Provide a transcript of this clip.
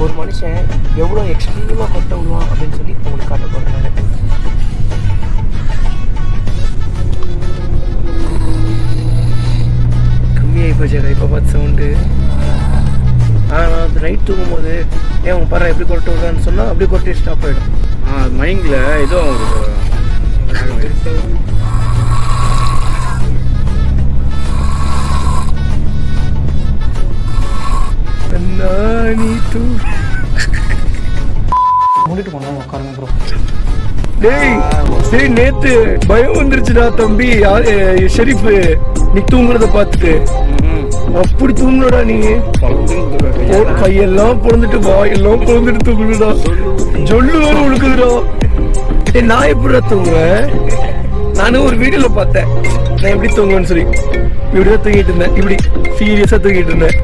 ஒரு மனுஷன் எவ்வளோ எக்ஸ்ட்ரீமாக கொட்ட விடுவான் அப்படின்னு சொல்லி உங்களுக்கு காட்ட போகிறேன். கம்மியாகி போச்சு இப்போ பார்த்து சவுண்டு. ஆனால் நைட் தூங்கும்போது ஏன் உன் பாரு எப்படி கொட்ட விடுறான்னு சொன்னால் அப்படியே கொட்டே ஸ்டாப் ஆகிடும். மைண்டில் இதுவும் மூடிட்டு போனோம் உட்காருங்க ப்ரோ. சரி நேத்து பயம் வந்துருச்சுடா தம்பி ஷெரீஃப் நீ தூங்குறத பார்த்துட்டு. அப்படி தூங்குடா நீ, கையெல்லாம் பொழுந்துட்டு வாயெல்லாம் பொழுந்துட்டு தூங்குடா, ஜொல்லு வேற உழுக்குதுடா. நான் எப்படிடா தூங்குவேன்? நானும் ஒரு வீடியோல பார்த்தேன் நான் எப்படி தூங்குவேன்னு சொல்லி. இப்படிதான் தூங்கிட்டு இருந்தேன், இப்படி சீரியஸா தூங்கிட்டு இருந்தேன்.